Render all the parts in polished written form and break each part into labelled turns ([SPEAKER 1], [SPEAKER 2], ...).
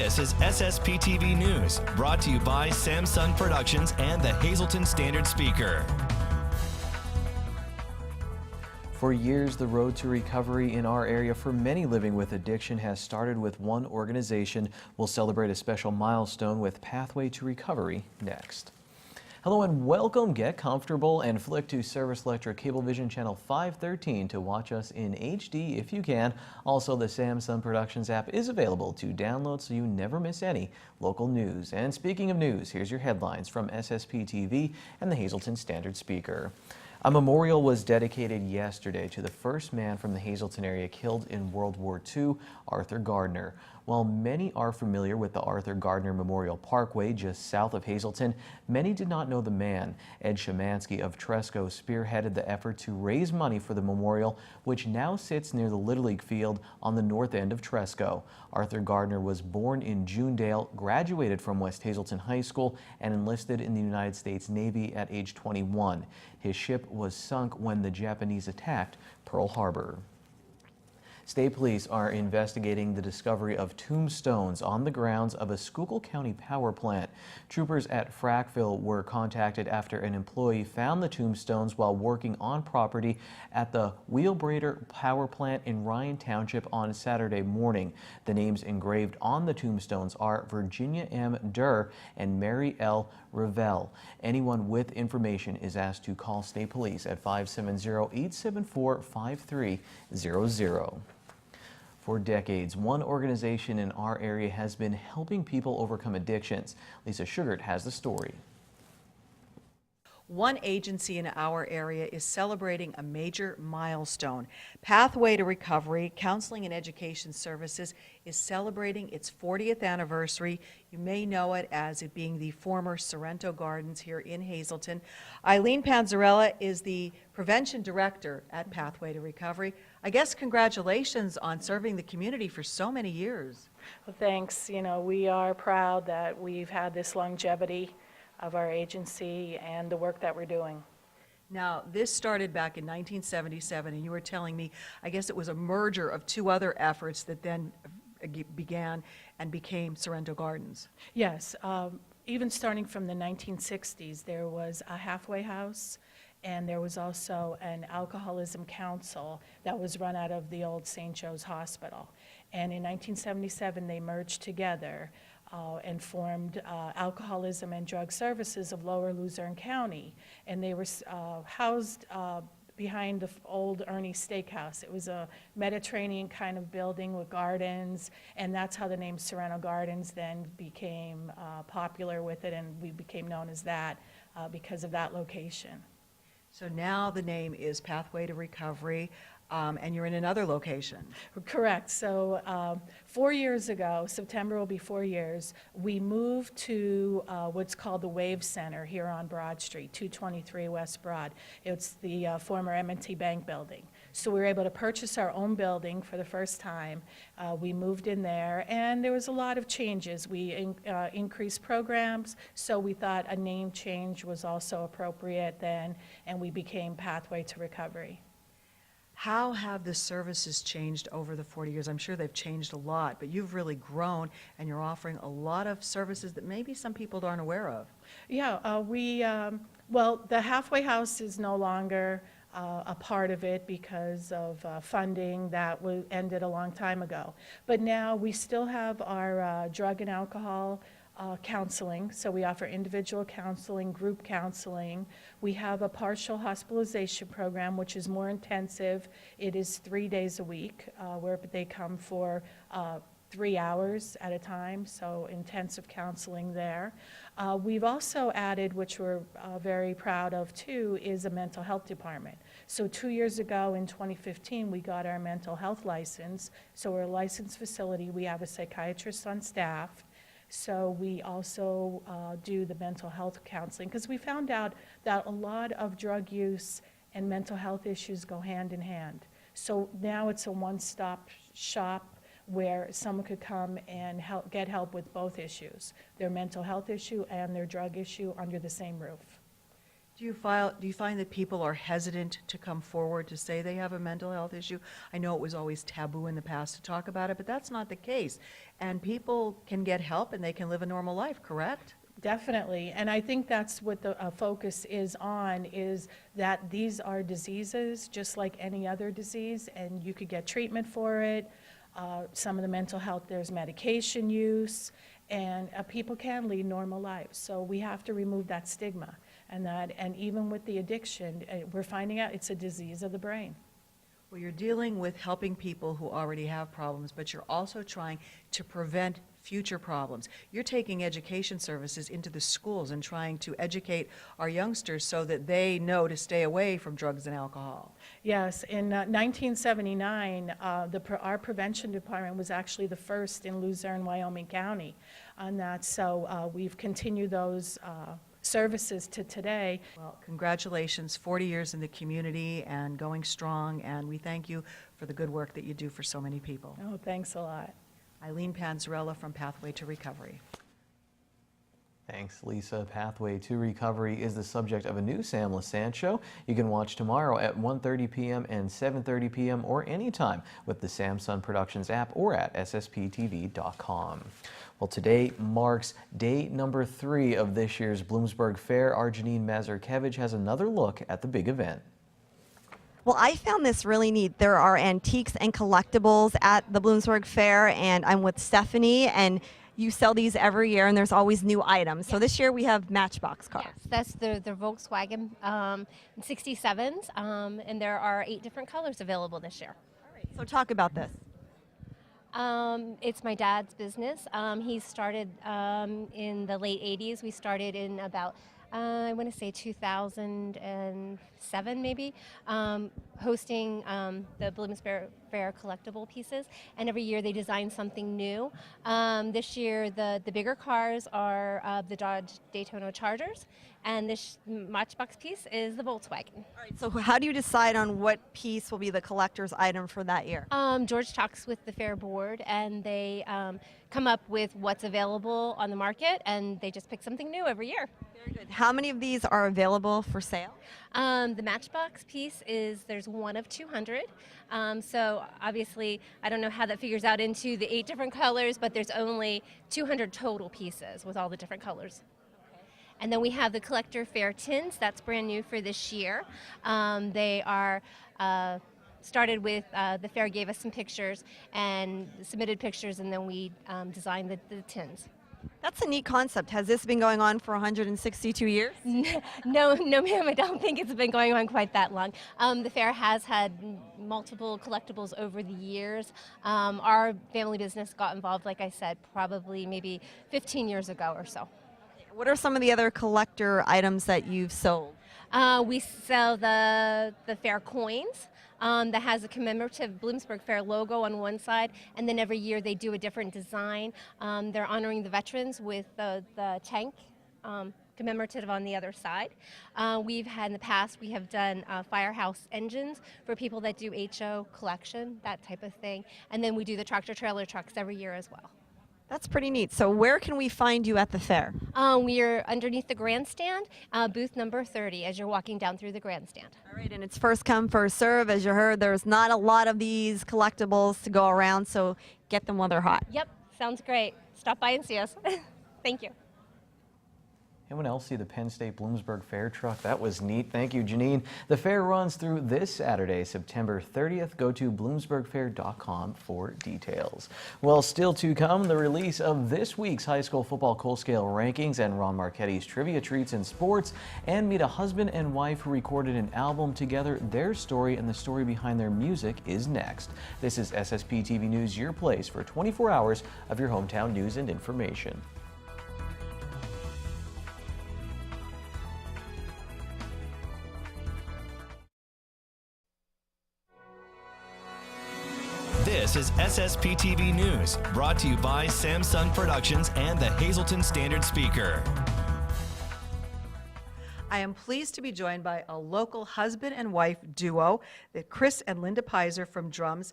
[SPEAKER 1] This is SSPTV News, brought to you by Samsung Productions and the Hazleton Standard Speaker.
[SPEAKER 2] For years, the road to recovery in our area for many living with addiction has started with one organization. We'll celebrate a special milestone with Pathway to Recovery next. Hello and welcome. Get comfortable and flick to Service Electric Cablevision Channel 513 to watch us in HD if you can. Also, the Samsung Productions app is available to download so you never miss any local news. And speaking of news, here's your headlines from SSPTV and the Hazleton Standard Speaker. A memorial was dedicated yesterday to the first man from the Hazleton area killed in World War II, Arthur Gardner. While many are familiar with the Arthur Gardner Memorial Parkway just south of Hazleton, many did not know the man. Ed Szymanski of Tresco spearheaded the effort to raise money for the memorial, which now sits near the Little League field on the north end of Tresco. Arthur Gardner was born in Junedale, graduated from West Hazleton High School, and enlisted in the United States Navy at age 21. His ship was sunk when the Japanese attacked Pearl Harbor. State police are investigating the discovery of tombstones on the grounds of a Schuylkill County power plant. Troopers at Frackville were contacted after an employee found the tombstones while working on property at the Wheelbrader power plant in Ryan Township on Saturday morning. The names engraved on the tombstones are Virginia M. Durr and Mary L. Revelle. Anyone with information is asked to call state police at 570-874-5300. For decades, one organization in our area has been helping people overcome addictions. Lisa Sugart has the story.
[SPEAKER 3] One agency in our area is celebrating a major milestone. Pathway to Recovery Counseling and Education Services is celebrating its 40th anniversary. You may know it as it being the former Sorrento Gardens here in Hazleton. Eileen Panzarella is the Prevention Director at Pathway to Recovery. I guess congratulations on serving the community for so many years.
[SPEAKER 4] Well, thanks. You know, we are proud that we've had this longevity of our agency and the work that we're doing.
[SPEAKER 3] Now, this started back in 1977, and you were telling me, I guess it was a merger of two other efforts that then began and became Sorrento Gardens.
[SPEAKER 4] Yes, even starting from the 1960s, there was a halfway house, and there was also an alcoholism council that was run out of the old St. Joe's Hospital. And in 1977, they merged together and formed Alcoholism and Drug Services of Lower Luzerne County. And they were housed behind the old Ernie Steakhouse. It was a Mediterranean kind of building with gardens, and that's how the name Sorrento Gardens then became popular with it, and we became known as that because of that location.
[SPEAKER 3] So now the name is Pathway to Recovery. And you're in another location.
[SPEAKER 4] Correct. So 4 years ago, September will be 4 years, we moved to what's called the Wave Center here on Broad Street, 223 West Broad. It's the former M&T Bank building. So we were able to purchase our own building for the first time. We moved in there, and there was a lot of changes. We increased programs, so we thought a name change was also appropriate then, and we became Pathway to Recovery.
[SPEAKER 3] How have the services changed over the 40 years? I'm sure they've changed a lot, but you've really grown and you're offering a lot of services that maybe some people aren't aware of.
[SPEAKER 4] Yeah, well, the halfway house is no longer a part of it because of funding that ended a long time ago. But now we still have our drug and alcohol counseling, so we offer individual counseling, group counseling. We have a partial hospitalization program, which is more intensive. It is 3 days a week, where they come for 3 hours at a time, so intensive counseling there. We've also added, which we're very proud of too, is a mental health department. So 2 years ago in 2015, we got our mental health license. So we're a licensed facility. We have a psychiatrist on staff. So we also do the mental health counseling, because we found out that a lot of drug use and mental health issues go hand in hand. So now it's a one-stop shop where someone could come and get help with both issues, their mental health issue and their drug issue under the same roof.
[SPEAKER 3] Do you find that people are hesitant to come forward to say they have a mental health issue? I know it was always taboo in the past to talk about it, but that's not the case. And people can get help and they can live a normal life, correct?
[SPEAKER 4] Definitely, and I think that's what the focus is on, is that these are diseases just like any other disease, and you could get treatment for it. Some of the mental health, there's medication use, and people can lead normal lives. So we have to remove that stigma, and even with the addiction, we're finding out it's a disease of the brain.
[SPEAKER 3] Well, you're dealing with helping people who already have problems, but you're also trying to prevent future problems. You're taking education services into the schools and trying to educate our youngsters so that they know to stay away from drugs and alcohol.
[SPEAKER 4] Yes, in 1979, our prevention department was actually the first in Luzerne, Wyoming County on that, so we've continued those services to today.
[SPEAKER 3] Well, congratulations, 40 years in the community and going strong, and we thank you for the good work that you do for so many people.
[SPEAKER 4] Oh, thanks a lot.
[SPEAKER 3] Eileen Panzarella from Pathway to Recovery.
[SPEAKER 2] Thanks, Lisa. Pathway to Recovery is the subject of a new Sam Lassant show. You can watch tomorrow at 1:30 p.m. and 7:30 p.m. or anytime with the Samsung Productions app or at SSPTV.com. Well, today marks day number 3 of this year's Bloomsburg Fair. Our Janine Mazurkevich has another look at the big event.
[SPEAKER 5] Well, I found this really neat. There are antiques and collectibles at the Bloomsburg Fair, and I'm with Stephanie, and you sell these every year, and there's always new items. So this year we have Matchbox cars.
[SPEAKER 6] Yes, that's the Volkswagen 67s, and there are 8 different colors available this year.
[SPEAKER 5] So talk about this.
[SPEAKER 6] It's my dad's business. He started in the late 80s. We started in about I want to say 2007 maybe, hosting the Bloomsburg Fair collectible pieces, and every year they design something new. This year the bigger cars are the Dodge Daytona Chargers, and this Matchbox piece is the Volkswagen.
[SPEAKER 5] All right, so how do you decide on what piece will be the collector's item for that year?
[SPEAKER 6] George talks with the fair board, and they come up with what's available on the market, and they just pick something new every year.
[SPEAKER 5] Very good. How many of these are available for sale?
[SPEAKER 6] The Matchbox piece there's one of 200. So obviously, I don't know how that figures out into the 8 different colors, but there's only 200 total pieces with all the different colors. And then we have the Collector Fair tins. That's brand new for this year. They are started with the fair gave us some pictures and submitted pictures, and then we designed the tins.
[SPEAKER 5] That's a neat concept. Has this been going on for 162 years?
[SPEAKER 6] No, ma'am, I don't think it's been going on quite that long. The fair has had multiple collectibles over the years. Our family business got involved, like I said, probably maybe 15 years ago or so.
[SPEAKER 5] What are some of the other collector items that you've sold?
[SPEAKER 6] We sell the fair coins. That has a commemorative Bloomsburg Fair logo on one side, and then every year they do a different design. They're honoring the veterans with the tank commemorative on the other side. We've had in the past, we have done firehouse engines for people that do HO collection, that type of thing. And then we do the tractor trailer trucks every year as well.
[SPEAKER 5] That's pretty neat. So where can we find you at the fair?
[SPEAKER 6] We are underneath the grandstand, booth number 30, as you're walking down through the grandstand.
[SPEAKER 5] All right, and it's first come, first serve. As you heard, there's not a lot of these collectibles to go around, so get them while they're hot.
[SPEAKER 6] Yep, sounds great. Stop by and see us. Thank you.
[SPEAKER 2] Anyone else see the Penn State Bloomsburg Fair truck? That was neat. Thank you, Janine. The fair runs through this Saturday, September 30th. Go to bloomsburgfair.com for details. Well, still to come, the release of this week's high school football Coal-Scale rankings and Ron Marchetti's trivia treats in sports, and meet a husband and wife who recorded an album together. Their story and the story behind their music is next. This is SSPTV News, your place for 24 hours of your hometown news and information.
[SPEAKER 1] This is SSPTV News, brought to you by Samsung Productions and the Hazleton Standard Speaker.
[SPEAKER 3] I am pleased to be joined by a local husband and wife duo, the Chris and Linda Pizer from drums.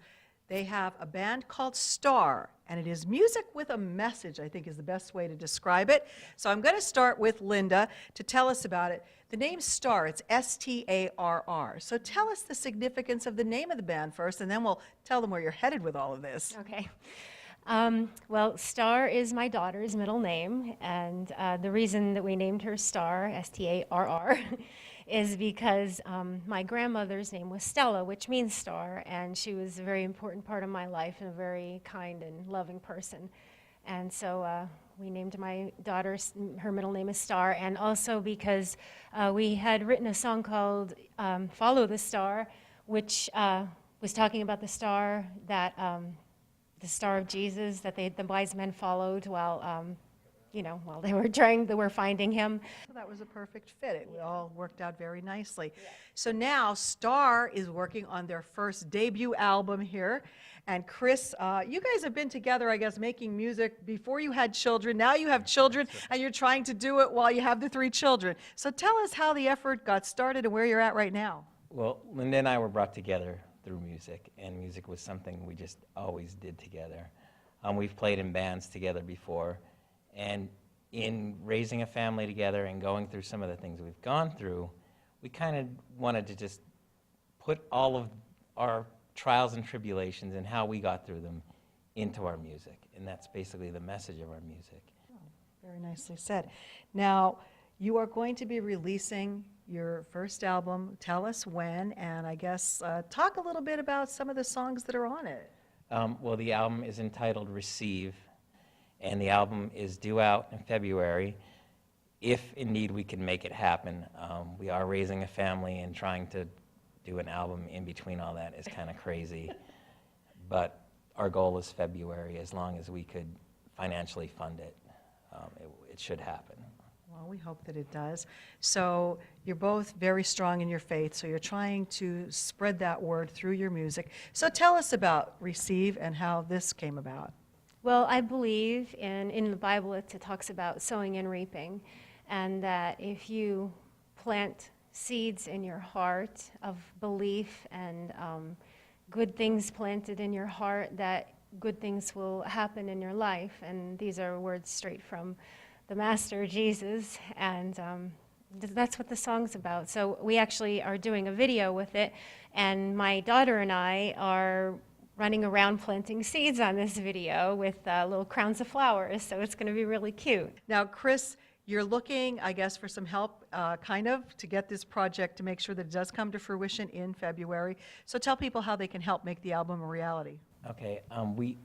[SPEAKER 3] They have a band called Star, and it is music with a message, I think is the best way to describe it. So I'm going to start with Linda to tell us about it. The name Star, it's S-T-A-R-R. So tell us the significance of the name of the band first, and then we'll tell them where you're headed with all of this.
[SPEAKER 7] Okay. Well, Star is my daughter's middle name, and the reason that we named her Star, S-T-A-R-R, is because my grandmother's name was Stella, which means star, and she was a very important part of my life and a very kind and loving person. And so we named my daughter, her middle name is Star, and also because we had written a song called Follow the Star, which was talking about the star that the star of Jesus that the wise men followed while, while they were finding him.
[SPEAKER 3] So that was a perfect fit. It all worked out very nicely. Yeah. So now Star is working on their first debut album here. And Chris, you guys have been together, I guess, making music before you had children. Now you have children, and you're trying to do it while you have the 3 children. So tell us how the effort got started and where you're at right now.
[SPEAKER 8] Well, Linda and I were brought together through music, and music was something we just always did together. We've played in bands together before, and in raising a family together and going through some of the things we've gone through, we kind of wanted to just put all of our trials and tribulations and how we got through them into our music, and that's basically the message of our music.
[SPEAKER 3] Oh, very nicely said. Now, you are going to be releasing your first album. Tell us when, and I guess talk a little bit about some of the songs that are on it.
[SPEAKER 8] Well, the album is entitled Receive, and the album is due out in February, if indeed we can make it happen. We are raising a family, and trying to do an album in between all that is kind of crazy. But our goal is February. As long as we could financially fund it, it should happen.
[SPEAKER 3] Well, we hope that it does. So you're both very strong in your faith, so you're trying to spread that word through your music. So tell us about Receive and how this came about.
[SPEAKER 7] Well, I believe in the Bible it talks about sowing and reaping, and that if you plant seeds in your heart of belief and good things planted in your heart, that good things will happen in your life. And these are words straight from the Master, Jesus, and that's what the song's about. So we actually are doing a video with it, and my daughter and I are running around planting seeds on this video with little crowns of flowers, so it's going to be really cute.
[SPEAKER 3] Now, Chris, you're looking, I guess, for some help, to get this project to make sure that it does come to fruition in February. So tell people how they can help make the album a reality.
[SPEAKER 8] Okay, we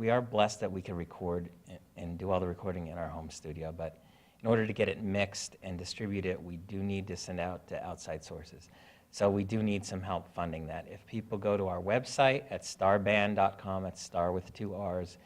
[SPEAKER 8] are blessed that we can record and do all the recording in our home studio, but in order to get it mixed and distribute it, we do need to send out to outside sources. So we do need some help funding that. If people go to our website at starband.com, that's star with 2 R's,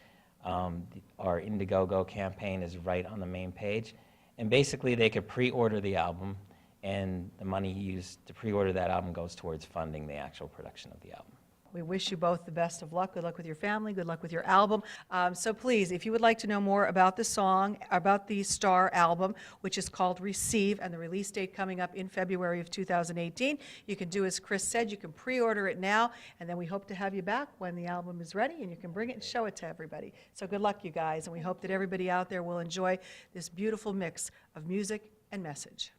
[SPEAKER 8] our Indiegogo campaign is right on the main page, and basically they could pre-order the album, and the money used to pre-order that album goes towards funding the actual production of the album.
[SPEAKER 3] We wish you both the best of luck. Good luck with your family. Good luck with your album. So please, if you would like to know more about the song, about the Star album, which is called Receive, and the release date coming up in February of 2018, you can do as Chris said, you can pre-order it now, and then we hope to have you back when the album is ready, and you can bring it and show it to everybody. So good luck, you guys, and we hope that everybody out there will enjoy this beautiful mix of music and message.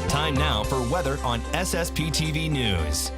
[SPEAKER 1] Time now for weather on SSPTV News.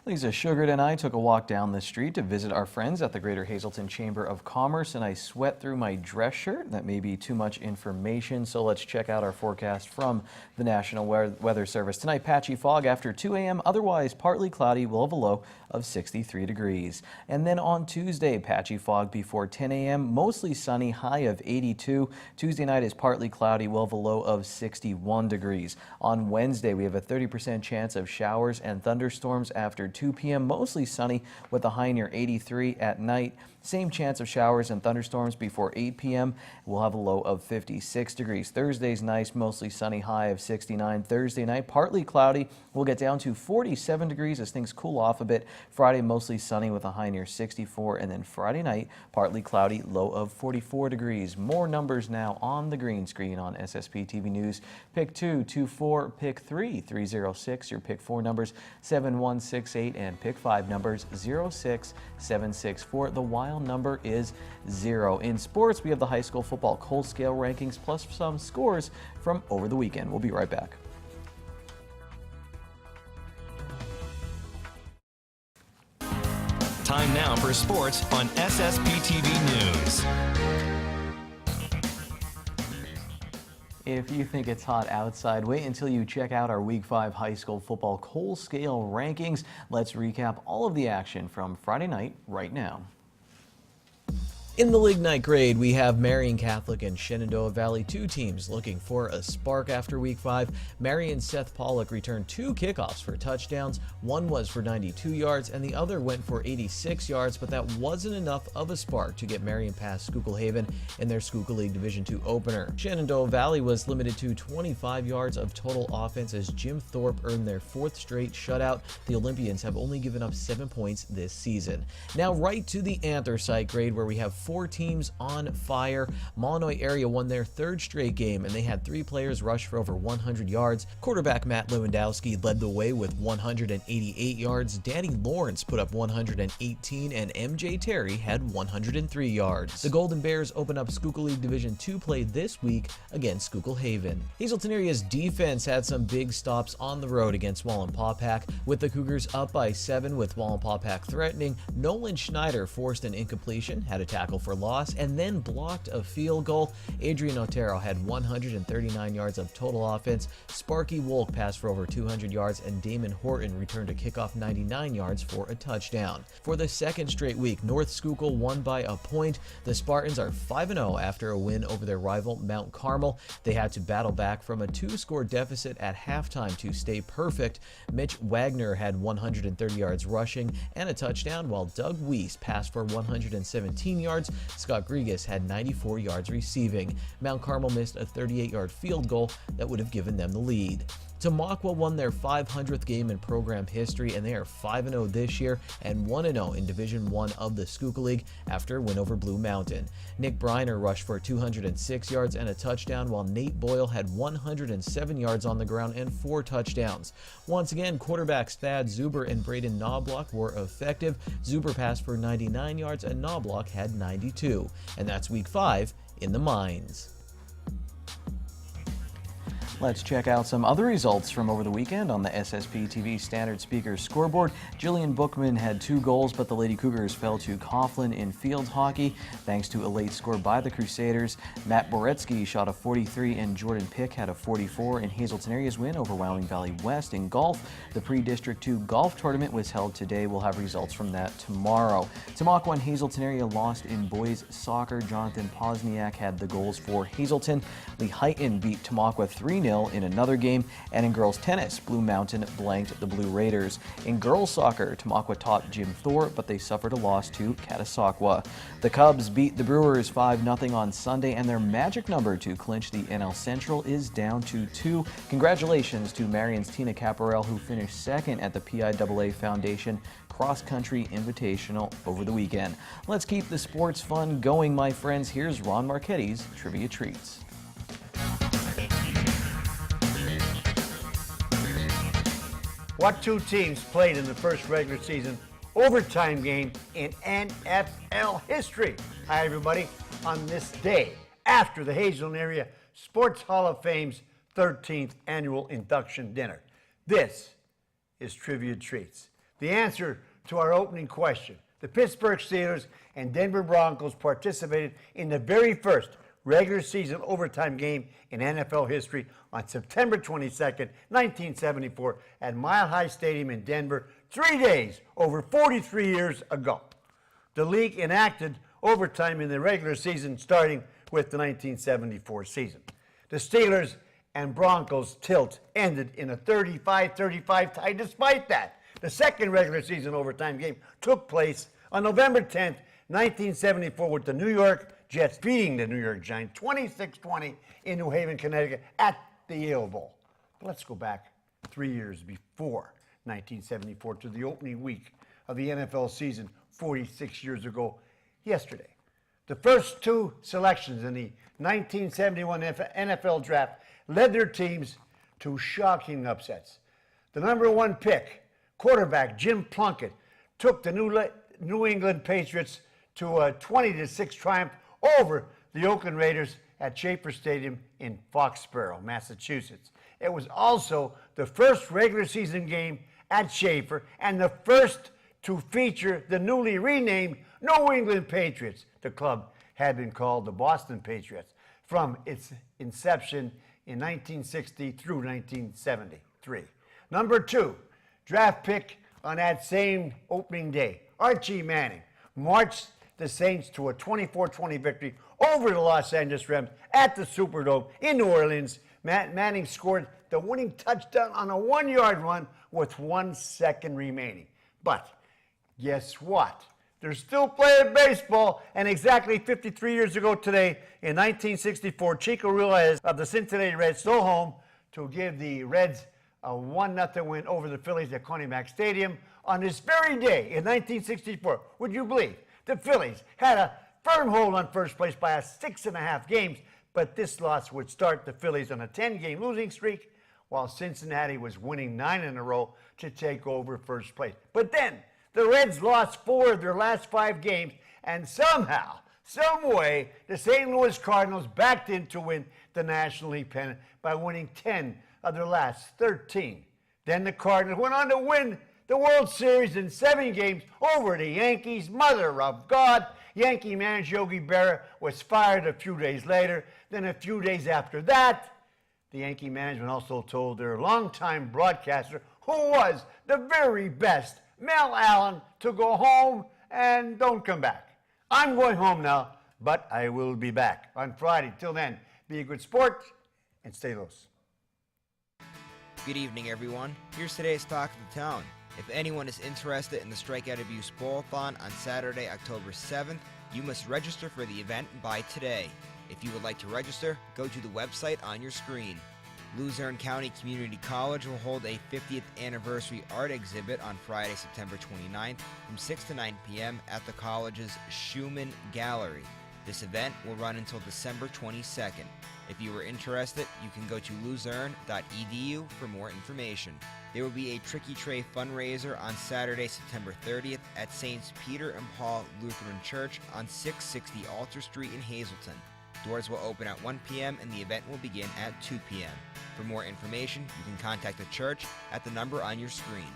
[SPEAKER 2] Lisa Sugared and I took a walk down the street to visit our friends at the Greater Hazleton Chamber of Commerce, and I sweat through my dress shirt. That may be too much information, so let's check out our forecast from the National Weather Service. Tonight, patchy fog after 2 a.m., otherwise partly cloudy. We'll have a low of 63 degrees. And then on Tuesday, patchy fog before 10 a.m., mostly sunny, high of 82. Tuesday night is partly cloudy. We'll have a low of 61 degrees. On Wednesday, we have a 30% chance of showers and thunderstorms after 2 p.m. Mostly sunny with a high near 83 at night. Same chance of showers and thunderstorms before 8 p.m. We'll have a low of 56 degrees. Thursday's nice, mostly sunny, high of 69. Thursday night, partly cloudy. We'll get down to 47 degrees as things cool off a bit. Friday, mostly sunny with a high near 64. And then Friday night, partly cloudy, low of 44 degrees. More numbers now on the green screen on SSPTV News. Pick 2, 24, pick 3, 306. Your pick 4 numbers 7168 and pick 5 numbers 06764. The wild number is 0. In sports, we have the high school football cold scale rankings plus some scores from over the weekend. We'll be right back.
[SPEAKER 1] Time now for sports on SSPTV News.
[SPEAKER 2] If you think it's hot outside, wait until you check out our Week 5 high school football cold scale rankings. Let's recap all of the action from Friday night right now. In the League Night grade, we have Marion Catholic and Shenandoah Valley, 2 teams looking for a spark after Week 5. Marion's Seth Pollock returned 2 kickoffs for touchdowns. One was for 92 yards and the other went for 86 yards, but that wasn't enough of a spark to get Marion past Schuylkill Haven in their Schuylkill League Division II opener. Shenandoah Valley was limited to 25 yards of total offense as Jim Thorpe earned their 4th straight shutout. The Olympians have only given up 7 points this season. Now right to the anthracite grade, where we have 4 teams on fire. Monomoy area won their 3rd straight game, and they had 3 players rush for over 100 yards. Quarterback Matt Lewandowski led the way with 188 yards. Danny Lawrence put up 118, and MJ Terry had 103 yards. The Golden Bears open up Schuylkill League Division II play this week against Schuylkill Haven. Hazelton area's defense had some big stops on the road against Wallenpaupack, with the Cougars up by 7 with Wallenpaupack threatening. Nolan Schneider forced an incompletion, had a tackle for loss, and then blocked a field goal. Adrian Otero had 139 yards of total offense. Sparky Wolk passed for over 200 yards, and Damon Horton returned a kickoff 99 yards for a touchdown. For the 2nd straight week, North Schuylkill won by a point. The Spartans are 5-0 after a win over their rival Mount Carmel. They had to battle back from a 2-score deficit at halftime to stay perfect. Mitch Wagner had 130 yards rushing and a touchdown, while Doug Weiss passed for 117 yards. Scott Grigas had 94 yards receiving. Mount Carmel missed a 38-yard field goal that would have given them the lead. Tamaqua won their 500th game in program history, and they are 5-0 this year and 1-0 in Division I of the Schuylkill League after a win over Blue Mountain. Nick Briner rushed for 206 yards and a touchdown, while Nate Boyle had 107 yards on the ground and 4 touchdowns. Once again, quarterbacks Thad Zuber and Braden Knobloch were effective. Zuber passed for 99 yards and Knobloch had 92. And that's Week 5 in the Mines. Let's check out some other results from over the weekend on the SSPTV Standard Speakers scoreboard. Jillian Bookman had 2 goals, but the Lady Cougars fell to Coughlin in field hockey thanks to a late score by the Crusaders. Matt Boretsky shot a 43 and Jordan Pick had a 44 in Hazelton area's win over Wyoming Valley West. In golf, the pre-District 2 golf tournament was held today. We'll have results from that tomorrow. Tamaqua and Hazelton area lost in boys soccer. Jonathan Posniak had the goals for Hazelton. Lee Heighton beat Tamaqua 3-0 in another game, and in girls tennis, Blue Mountain blanked the Blue Raiders. In girls soccer, Tamaqua topped Jim Thorpe, but they suffered a loss to Catasauqua. The Cubs beat the Brewers 5-0 on Sunday, and their magic number to clinch the NL Central is down to 2. Congratulations to Marion's Tina Caparel, who finished 2nd at the PIAA Foundation Cross Country Invitational over the weekend. Let's keep the sports fun going, my friends. Here's Ron Marchetti's Trivia Treats.
[SPEAKER 9] What 2 teams played in the first regular season overtime game in NFL history? Hi, everybody. On this day, after the Hazelton Area Sports Hall of Fame's 13th annual induction dinner. This is Trivia Treats. The answer to our opening question. The Pittsburgh Steelers and Denver Broncos participated in the very first regular season overtime game in NFL history on September 22nd, 1974 at Mile High Stadium in Denver, 3 days over 43 years ago. The league enacted overtime in the regular season starting with the 1974 season. The Steelers and Broncos tilt ended in a 35-35 tie. Despite that, The second regular season overtime game took place on November 10th, 1974, with the New York Jets beating the New York Giants 26-20 in New Haven, Connecticut at the Yale Bowl. But let's go back 3 years before 1974 to the opening week of the NFL season 46 years ago yesterday. The first two selections in the 1971 NFL draft led their teams to shocking upsets. The number one pick, quarterback Jim Plunkett, took the New England Patriots to a 20-6 triumph over the Oakland Raiders at Schaefer Stadium in Foxborough, Massachusetts. It was also the first regular season game at Schaefer and the first to feature the newly renamed New England Patriots. The club had been called the Boston Patriots from its inception in 1960 through 1973. Number two, draft pick on that same opening day, Archie Manning marched the Saints to a 24-20 victory over the Los Angeles Rams at the Superdome in New Orleans. Manning scored the winning touchdown on a 1-yard run with 1 second remaining. But guess what? They're still playing baseball, and exactly 53 years ago today, in 1964, Chico Ruiz of the Cincinnati Reds stole home to give the Reds a 1-0 win over the Phillies at Coney Mack Stadium. On this very day in 1964, would you believe, the Phillies had a firm hold on first place by 6.5 games, but this loss would start the Phillies on a 10-game losing streak, while Cincinnati was winning 9 in a row to take over first place. But then, the Reds lost 4 of their last 5 games, and somehow, some way, the St. Louis Cardinals backed in to win the National League pennant by winning 10 of their last 13. Then the Cardinals went on to win the World Series in 7 games over the Yankees. Mother of God, Yankee manager Yogi Berra was fired a few days later. Then a few days after that, the Yankee management also told their longtime broadcaster, who was the very best, Mel Allen, to go home and don't come back. I'm going home now, but I will be back on Friday. Till then, be a good sport and stay loose.
[SPEAKER 10] Good evening, everyone. Here's today's Talk of the Town. If anyone is interested in the Strikeout Abuse Bowl-a-thon on Saturday, October 7th, you must register for the event by today. If you would like to register, go to the website on your screen. Luzerne County Community College will hold a 50th anniversary art exhibit on Friday, September 29th from 6 to 9 p.m. at the college's Schumann Gallery. This event will run until December 22nd. If you are interested, you can go to luzerne.edu for more information. There will be a Tricky Tray fundraiser on Saturday, September 30th at St. Peter and Paul Lutheran Church on 660 Alter Street in Hazleton. Doors will open at 1 p.m. and the event will begin at 2 p.m. For more information, you can contact the church at the number on your screen.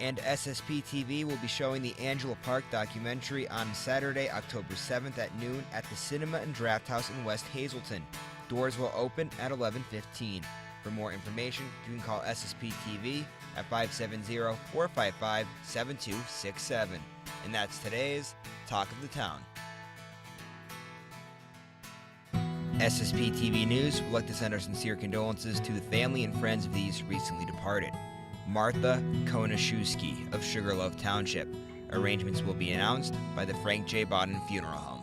[SPEAKER 10] And SSPTV will be showing the Angela Park documentary on Saturday, October 7th at noon at the Cinema and Draft House in West Hazleton. Doors will open at 11:15. For more information, you can call SSPTV at 570-455-7267. And that's today's Talk of the Town. SSPTV News would like to send our sincere condolences to the family and friends of these recently departed. Martha Konashewski of Sugarloaf Township. Arrangements will be announced by the Frank J. Bodden Funeral Home.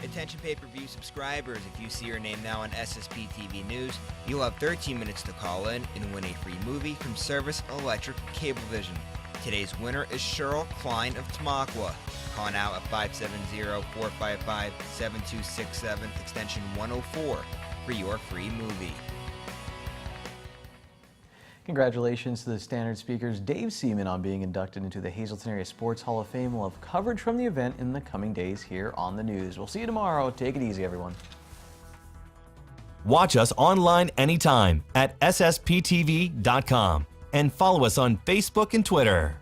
[SPEAKER 10] Attention pay-per-view subscribers, if you see your name now on SSPTV News, you'll have 13 minutes to call in and win a free movie from Service Electric Cablevision. Today's winner is Cheryl Klein of Tamaqua. Call now at 570-455-7267, extension 104 for your free movie.
[SPEAKER 2] Congratulations to the Standard Speaker's Dave Seaman on being inducted into the Hazleton Area Sports Hall of Fame. We'll have coverage from the event in the coming days here on the news. We'll see you tomorrow. Take it easy, everyone.
[SPEAKER 1] Watch us online anytime at ssptv.com and follow us on Facebook and Twitter.